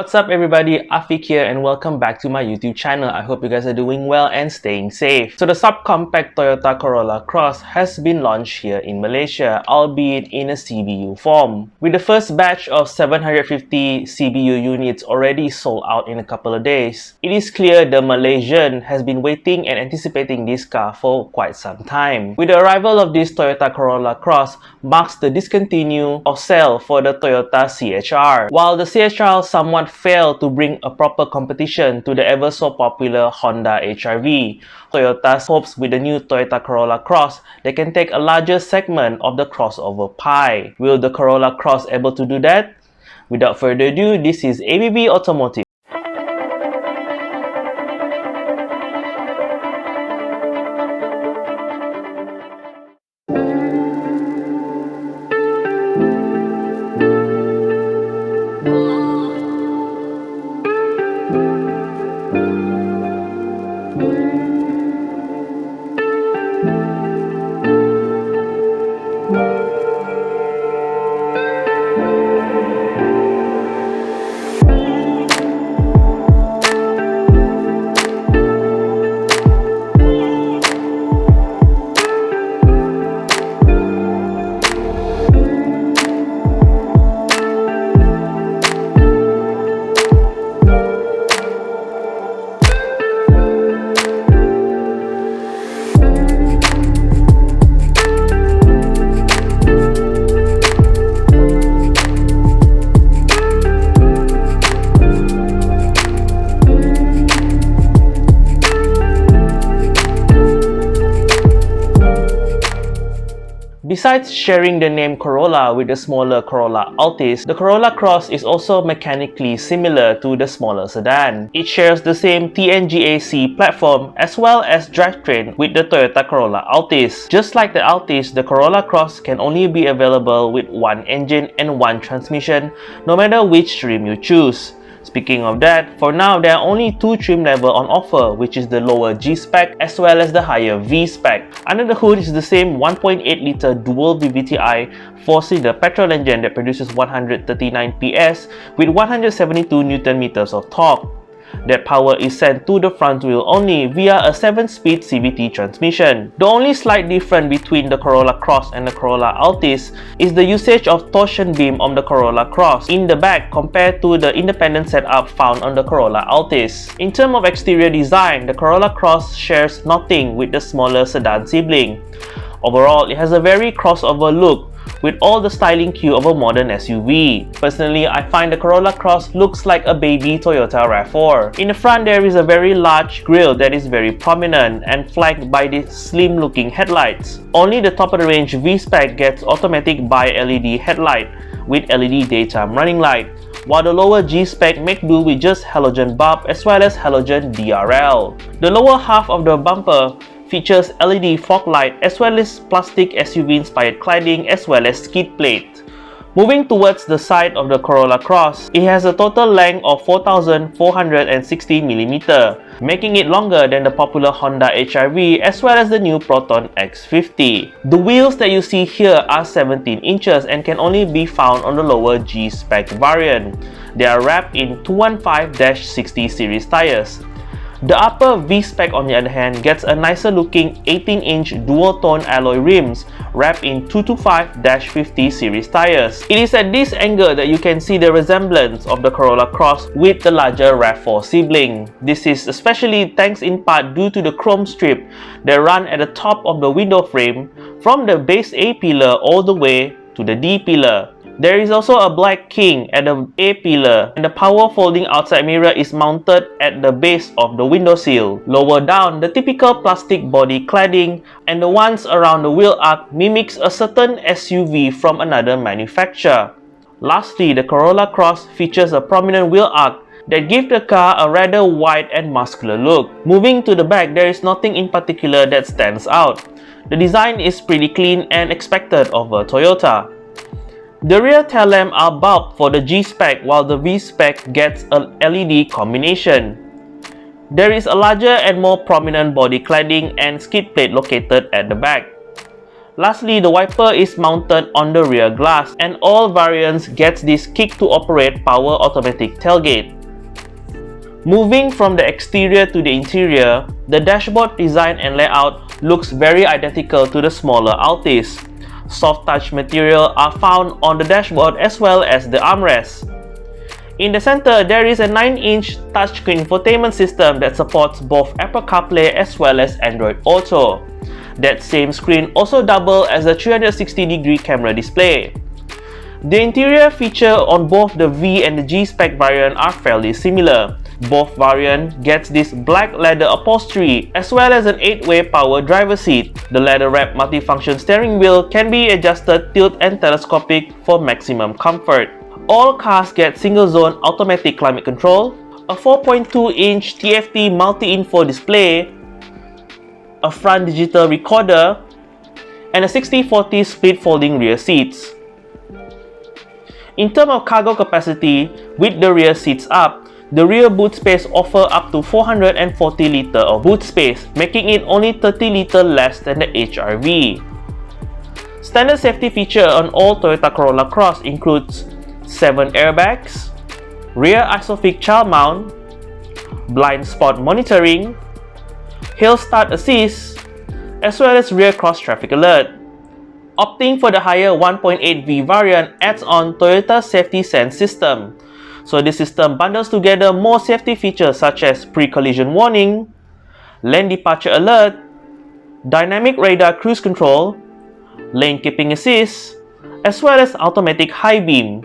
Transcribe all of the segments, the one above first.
What's up everybody, Afiq here and welcome back to my YouTube channel. I hope you guys are doing well and staying safe. So the subcompact Toyota Corolla Cross has been launched here in Malaysia, albeit in a CBU form. With the first batch of 750 CBU units already sold out in a couple of days, it is clear the Malaysian has been waiting and anticipating this car for quite some time. With the arrival of this Toyota Corolla Cross marks the discontinue of sale for the Toyota CHR. While the CHR somewhat failed to bring a proper competition to the ever so popular Honda HR-V, Toyota hopes with the new Toyota Corolla Cross they can take a larger segment of the crossover pie. Will the Corolla Cross able to do that? Without further ado, this is ABB Automotive. Besides sharing the name Corolla with the smaller Corolla Altis, the Corolla Cross is also mechanically similar to the smaller sedan. It shares the same TNGA-C platform as well as drivetrain with the Toyota Corolla Altis. Just like the Altis, the Corolla Cross can only be available with one engine and one transmission, no matter which trim you choose. Speaking of that, for now there are only two trim levels on offer, which is the lower G-Spec as well as the higher V-Spec. Under the hood is the same 1.8-litre dual VVTi 4-cylinder petrol engine that produces 139 PS with 172 Nm of torque. That power is sent to the front wheel only via a 7-speed CVT transmission. The only slight difference between the Corolla Cross and the Corolla Altis is the usage of torsion beam on the Corolla Cross in the back compared to the independent setup found on the Corolla Altis. In terms of exterior design, the Corolla Cross shares nothing with the smaller sedan sibling. Overall, it has a very crossover look with all the styling cue of a modern SUV. Personally, I find the Corolla Cross looks like a baby Toyota RAV4. In the front, there is a very large grille that is very prominent and flanked by the slim-looking headlights. Only the top-of-the-range V-Spec gets automatic bi-LED headlight with LED daytime running light, while the lower G-Spec make do with just halogen bulb as well as halogen DRL. The lower half of the bumper features LED fog light as well as plastic SUV-inspired cladding as well as skid plate. Moving towards the side of the Corolla Cross, it has a total length of 4,460 mm, making it longer than the popular Honda HR-V as well as the new Proton X50. The wheels that you see here are 17 inches and can only be found on the lower G-Spec variant. They are wrapped in 215-60 series tires. The upper V-Spec on the other hand gets a nicer looking 18-inch dual-tone alloy rims wrapped in 225-50 series tires. It is at this angle that you can see the resemblance of the Corolla Cross with the larger RAV4 sibling. This is especially thanks in part due to the chrome strip that run at the top of the window frame from the base A pillar all the way to the D pillar. There is also a black king at the A pillar and the power folding outside mirror is mounted at the base of the windowsill. Lower down, the typical plastic body cladding and the ones around the wheel arch mimics a certain SUV from another manufacturer. Lastly, the Corolla Cross features a prominent wheel arch that gives the car a rather wide and muscular look. Moving to the back, there is nothing in particular that stands out. The design is pretty clean and expected of a Toyota. The rear tail lamps are bulbed for the G-Spec while the V-Spec gets a LED combination. There is a larger and more prominent body cladding and skid plate located at the back. Lastly, the wiper is mounted on the rear glass, and all variants gets this kick-to-operate power automatic tailgate. Moving from the exterior to the interior, the dashboard design and layout looks very identical to the smaller Altis. Soft touch material are found on the dashboard as well as the armrest. In the center, there is a 9-inch touchscreen infotainment system that supports both Apple CarPlay as well as Android Auto. That same screen also doubles as a 360-degree camera display. The interior feature on both the V and the G spec variant are fairly similar. Both variants gets this black leather upholstery as well as an 8-way power driver seat. The leather-wrapped multifunction steering wheel can be adjusted tilt and telescopic for maximum comfort. All cars get single-zone automatic climate control, a 4.2-inch TFT multi-info display, a front digital recorder, and a 60/40 split folding rear seats. In terms of cargo capacity, with the rear seats up, the rear boot space offers up to 440 liters of boot space, making it only 30 liters less than the HR-V. Standard safety feature on all Toyota Corolla Cross includes 7 airbags, rear ISOFIX child mount, blind spot monitoring, hill start assist, as well as rear cross traffic alert. Opting for the higher 1.8V variant adds on Toyota Safety Sense system. So this system bundles together more safety features such as pre-collision warning, lane departure alert, dynamic radar cruise control, lane keeping assist, as well as automatic high beam.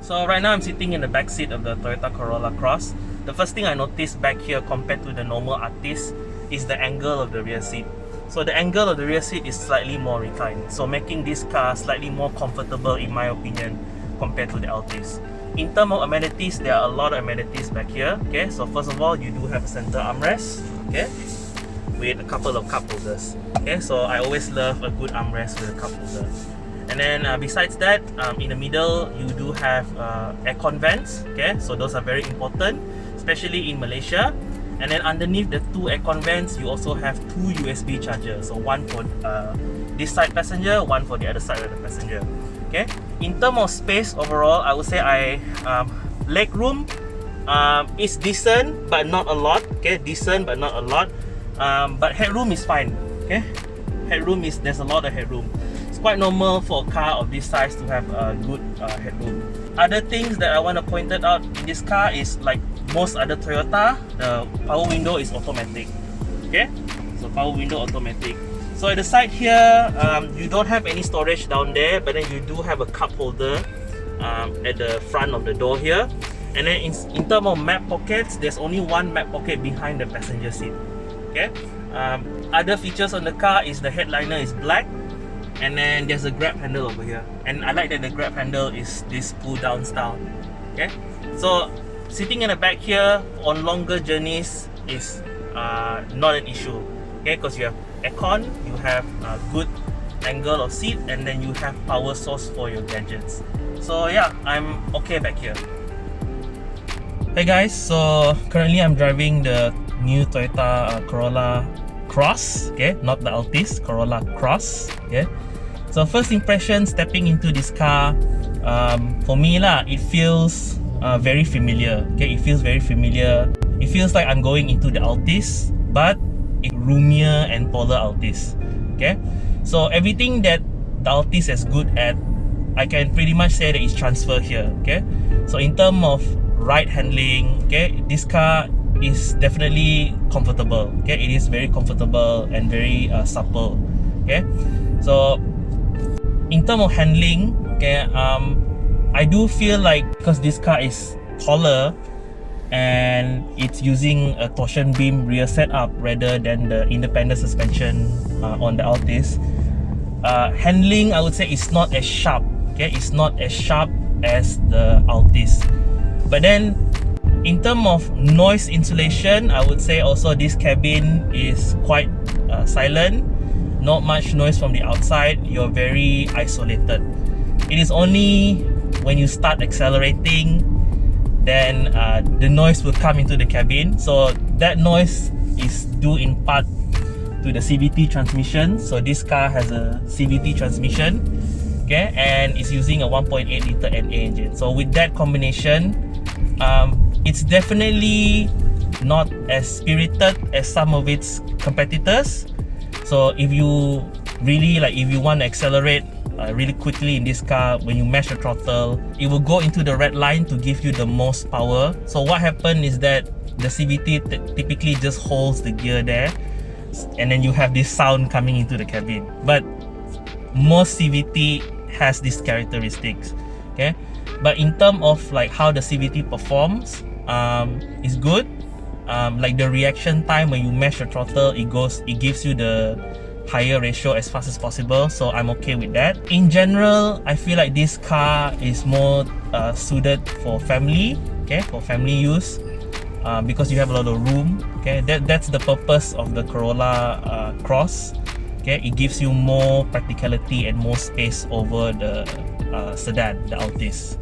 So right now I'm sitting in the back seat of the Toyota Corolla Cross. The first thing I noticed back here compared to the normal Altis is the angle of the rear seat. So the angle of the rear seat is slightly more reclined, so making this car slightly more comfortable in my opinion compared to the Altis. In terms of amenities, there are a lot of amenities back here. Okay, so first of all, you do have a center armrest, okay, with a couple of cup holders. Okay, so I always love a good armrest with a cup holder. And then besides that, in the middle, you do have aircon vents. Okay, so those are very important, especially in Malaysia. And then underneath the 2 aircon vents, you also have 2 USB chargers. So one for this side passenger, one for the other side of the passenger. Okay. In terms of space overall, I would say leg room is decent but not a lot. Okay, decent but not a lot. But headroom is fine. Okay, there's a lot of headroom. It's quite normal for a car of this size to have a good headroom. Other things that I want to point out in this car is like most other Toyota, the power window is automatic. Okay, so power window automatic. So at the side here, you don't have any storage down there, but then you do have a cup holder at the front of the door here. And then in terms of map pockets, there's only one map pocket behind the passenger seat. Okay. Other features on the car is the headliner is black, and then there's a grab handle over here. And I like that the grab handle is this pull down style. Okay. So sitting in the back here on longer journeys is not an issue. Okay, because you have aircon, you have a good angle of seat, and then you have power source for your gadgets. So yeah, I'm okay back here. Hey guys, so currently I'm driving the new Toyota Corolla Cross. Okay, not the Altis, Corolla Cross. Okay, so first impression stepping into this car, for me lah, it feels very familiar. Okay, it feels very familiar. It feels like I'm going into the Altis, but a roomier and taller Altis. Okay, so everything that the Altis is good at, I can pretty much say that it's transferred here. Okay, so in terms of ride handling, okay, this car is definitely comfortable. Okay, it is very comfortable and very supple. Okay, so in terms of handling, okay, I do feel like because this car is taller and it's using a torsion beam rear setup rather than the independent suspension on the Altis, handling I would say is not as sharp. Okay, it's not as sharp as the Altis. But then in terms of noise insulation, I would say also this cabin is quite silent. Not much noise from the outside. You're very isolated. It is only when you start accelerating, then the noise will come into the cabin. So that noise is due in part to the CVT transmission. So this car has a CVT transmission, okay, and it's using a 1.8 liter NA engine. So with that combination, it's definitely not as spirited as some of its competitors. So if you really if you want to accelerate really quickly in this car, when you mash the throttle, it will go into the red line to give you the most power. So what happened is that the CVT typically just holds the gear there, and then you have this sound coming into the cabin. But most CVT has these characteristics, okay? But in terms of how the CVT performs, it's good. Like the reaction time when you mash the throttle, it gives you the higher ratio as fast as possible, so I'm okay with that. In general, I feel like this car is more suited for family, okay, for family use, because you have a lot of room, okay. That's the purpose of the Corolla Cross, okay. It gives you more practicality and more space over the sedan, the Altis.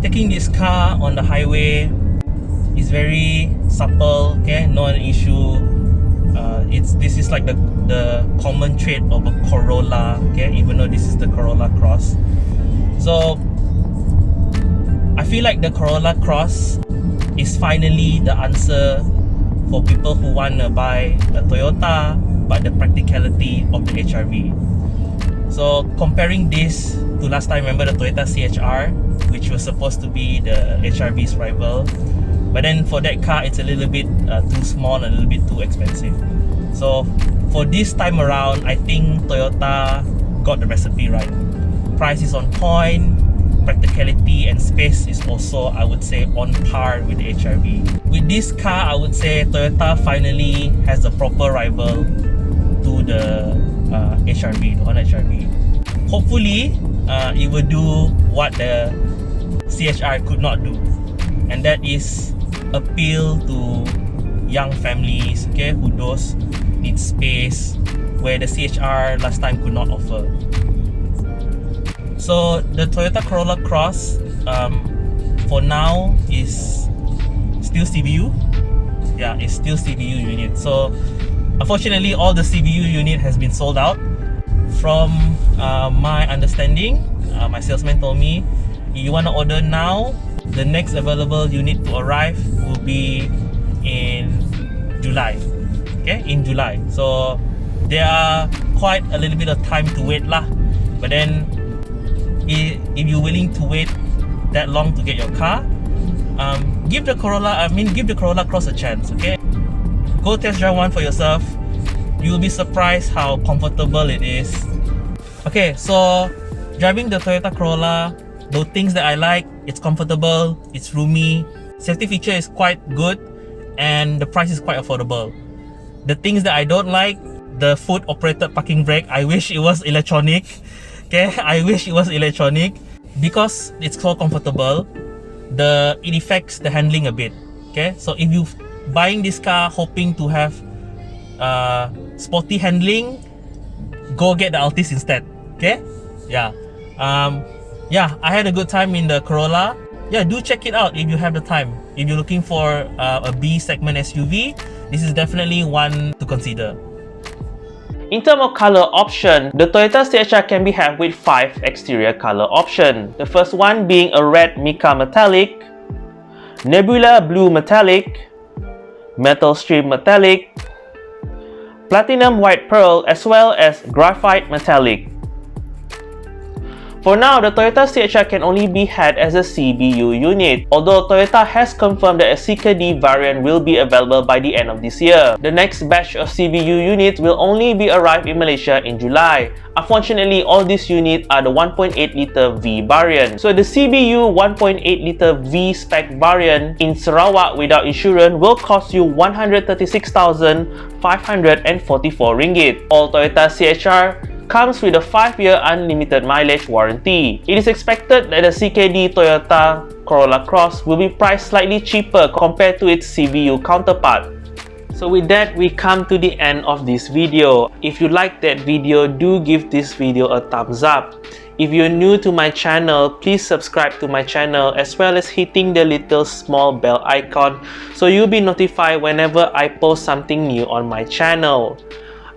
Taking this car on the highway is very supple, okay, not an issue. This is like the common trait of a Corolla, okay, even though this is the Corolla Cross. So I feel like the Corolla Cross is finally the answer for people who want to buy a Toyota but the practicality of the HRV. So comparing this to last time, remember the Toyota CHR, which was supposed to be the HRV's rival, but then for that car it's a little bit too small and a little bit too expensive. So for this time around, I think Toyota got the recipe right. Price is on point, practicality and space is also, I would say, on par with the HRV. With this car, I would say Toyota finally has a proper rival to the HRV, the Honda HRV. Hopefully, it will do what the CHR could not do, and that is appeal to young families, okay, who those need space where the CHR last time could not offer. So the Toyota Corolla Cross for now is still CVU. Yeah, it's still CVU unit. So unfortunately, all the CVU unit has been sold out. From my understanding, my salesman told me, you want to order now, the next available unit to arrive will be in July. Okay, in July. So there are quite a little bit of time to wait lah. But then if you're willing to wait that long to get your car, give the Corolla Cross a chance, okay? Go test drive one for yourself. You'll be surprised how comfortable it is. Okay, so driving the Toyota Corolla, the things that I like, it's comfortable, it's roomy, safety feature is quite good, and the price is quite affordable. The things that I don't like, the foot operated parking brake, I wish it was electronic. Okay, I wish it was electronic. Because it's so comfortable, it affects the handling a bit. Okay, so if you buying this car hoping to have sporty handling, go get the Altis instead. Okay, yeah. Yeah, I had a good time in the Corolla. Yeah, do check it out if you have the time. If you're looking for a B segment SUV, this is definitely one to consider. In terms of color option, the Toyota CHR can be had with 5 exterior color options. The first one being a red mica metallic, nebula blue metallic, metal stream metallic, platinum white pearl, as well as graphite metallic. For now, the Toyota CHR can only be had as a CBU unit, although Toyota has confirmed that a CKD variant will be available by the end of this year. The next batch of CBU units will only be arrived in Malaysia in July. Unfortunately, all these units are the 1.8 liter V variant. So the CBU 1.8 liter V spec variant in Sarawak without insurance will cost you 136,544 ringgit. All Toyota CHR comes with a 5-year unlimited mileage warranty. It is expected that the CKD Toyota Corolla Cross will be priced slightly cheaper compared to its CVU counterpart. So with that, we come to the end of this video. If you like that video, do give this video a thumbs up. If you're new to my channel, please subscribe to my channel as well as hitting the little small bell icon so you'll be notified whenever I post something new on my channel.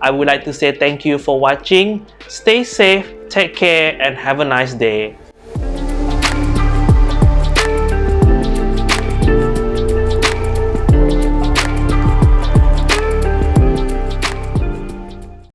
I would like to say thank you for watching. Stay safe, take care, and have a nice day.